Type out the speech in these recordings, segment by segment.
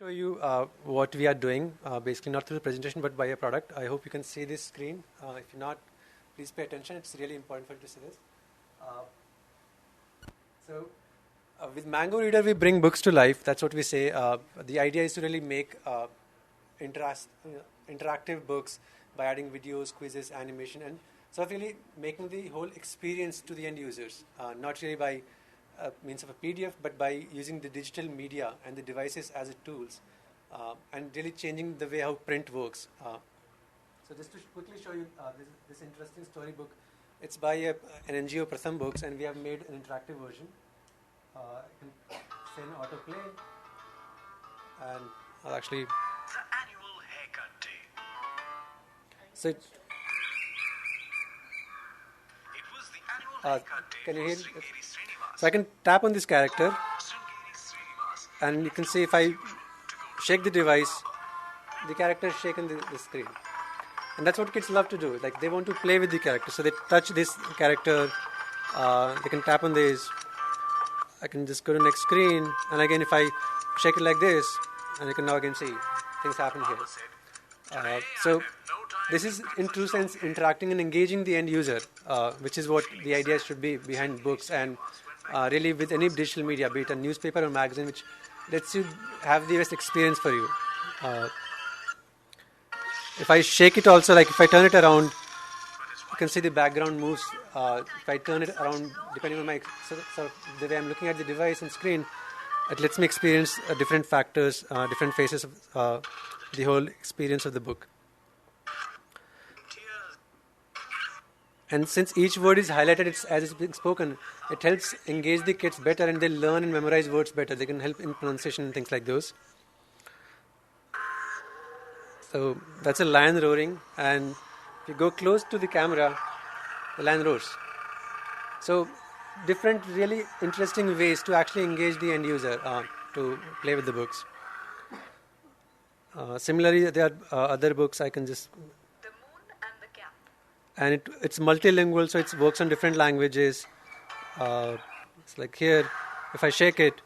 Show you what we are doing, basically not through the presentation but by a product. I hope you can see this screen. If you're not, please pay attention. It's really important for you to see this. Uh, with Mango Reader, we bring books to life. That's what we say. The idea is to really make interactive books by adding videos, quizzes, animation, and sort of really making the whole experience to the end users, not really by means of a PDF, but by using the digital media and the devices as a tools, and really changing the way how print works. So just to quickly show you this interesting storybook, it's by an NGO, Pratham Books, and we have made an interactive version. I can say an autoplay, and I'll actually. The annual haircut day. So It was the annual haircut day. can you hear? Sringeri Srinivas. So I can tap on this character, Sringeri Srinivas. and you can see if I shake the device, the character is shaking the screen. And that's what kids love to do. Like, they want to play with the character. So they touch this character, they can tap on this. I can just go to next screen, and again if I shake it like this, and you can now again see things happen here. So this is in true sense interacting and engaging the end user, which is what the idea should be behind books, and really with any digital media, be it a newspaper or magazine, which lets you have the best experience for you. If I shake it also, like if I turn it around, you can see the background moves. If I turn it around, depending on my sort of the way I'm looking at the device and screen, it lets me experience different factors, different phases of the whole experience of the book. And since each word is highlighted as it's being spoken, it helps engage the kids better, and they learn and memorize words better. They can help in pronunciation and things like those. So that's a lion roaring, and if you go close to the camera, the lion roars. So different really interesting ways to actually engage the end user to play with the books. Similarly, there are other books I can just... The Moon and the Cap. And it's multilingual, so it works on different languages. It's like here, if I shake it,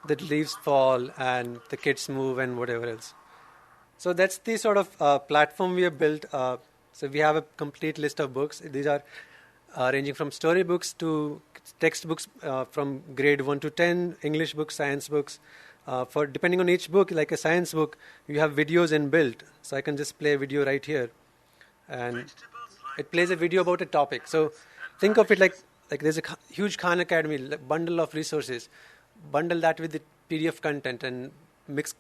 the leaves fall and the kids move and whatever else. So that's the sort of platform we have built. So we have a complete list of books. These are ranging from storybooks to textbooks from grade 1 to 10, English books, science books. For depending on each book, like a science book, you have videos inbuilt. So I can just play a video right here, and it plays a video about a topic. So think of it like there's a huge Khan Academy bundle of resources. Bundle that with the PDF content and mix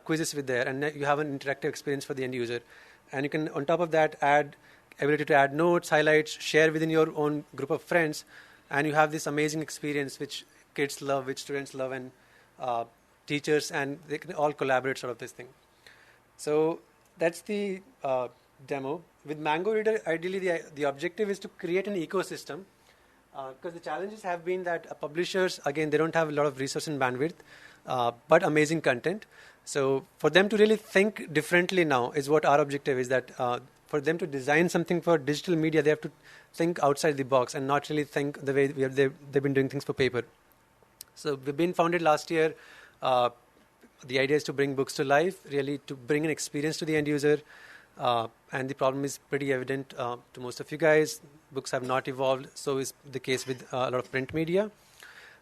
quizzes with there, and you have an interactive experience for the end user. And you can, on top of that, add ability to add notes, highlights, share within your own group of friends, and you have this amazing experience which kids love, which students love, and teachers, and they can all collaborate sort of this thing. So that's the demo. With Mango Reader, ideally the objective is to create an ecosystem, because the challenges have been that publishers, again, they don't have a lot of resource and bandwidth, but amazing content. So for them to really think differently now is what our objective is, that for them to design something for digital media, they have to think outside the box and not really think the way they've been doing things for paper. So we've been founded last year. The idea is to bring books to life, really to bring an experience to the end user. And the problem is pretty evident to most of you guys. Books have not evolved. So is the case with a lot of print media.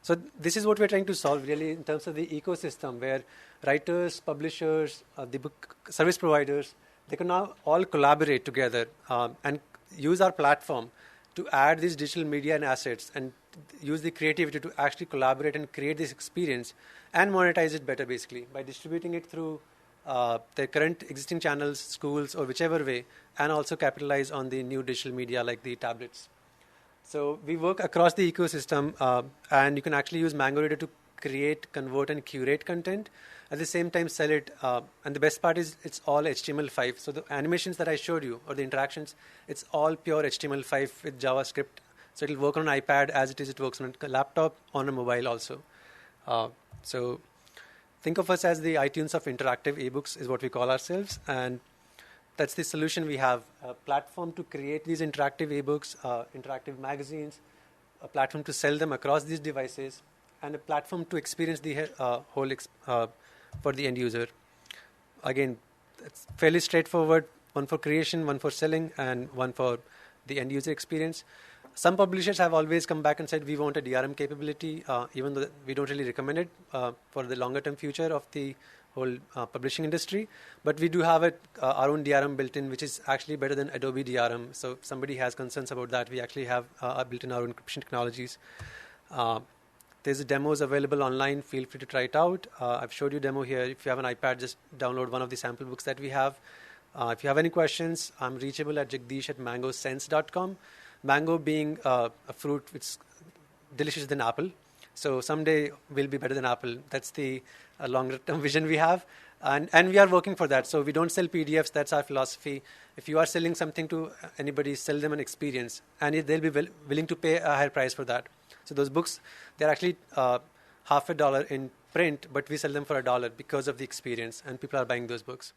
So this is what we're trying to solve, really, in terms of the ecosystem, where writers, publishers, the book service providers, they can now all collaborate together and use our platform to add these digital media and assets, and use the creativity to actually collaborate and create this experience and monetize it better, basically, by distributing it through their current existing channels, schools, or whichever way, and also capitalize on the new digital media like the tablets. So we work across the ecosystem, and you can actually use Mango Reader to create, convert, and curate content. At the same time, sell it. And the best part is it's all HTML5. So the animations that I showed you, or the interactions, it's all pure HTML5 with JavaScript. So it'll work on an iPad as it is. It works on a laptop, on a mobile also. So think of us as the iTunes of interactive ebooks is what we call ourselves. And that's the solution we have: a platform to create these interactive ebooks, interactive magazines, a platform to sell them across these devices, and a platform to experience the whole for the end user. Again, it's fairly straightforward. One for creation, one for selling, and one for the end user experience. Some publishers have always come back and said we want a DRM capability, even though we don't really recommend it for the longer term future of the whole publishing industry. But we do have our own DRM built in, which is actually better than Adobe DRM. So if somebody has concerns about that, we actually have built in our own encryption technologies. There's demos available online. Feel free to try it out. I've showed you a demo here. If you have an iPad, just download one of the sample books that we have. If you have any questions, I'm reachable at jagdish@mangosense.com. Mango being a fruit which is delicious than apple. So someday we'll be better than apple. That's the longer term vision we have. And we are working for that. So we don't sell PDFs. That's our philosophy. If you are selling something to anybody, sell them an experience. And they'll be willing to pay a higher price for that. So those books, they're actually $50 in print, but we sell them for $1 because of the experience. And people are buying those books.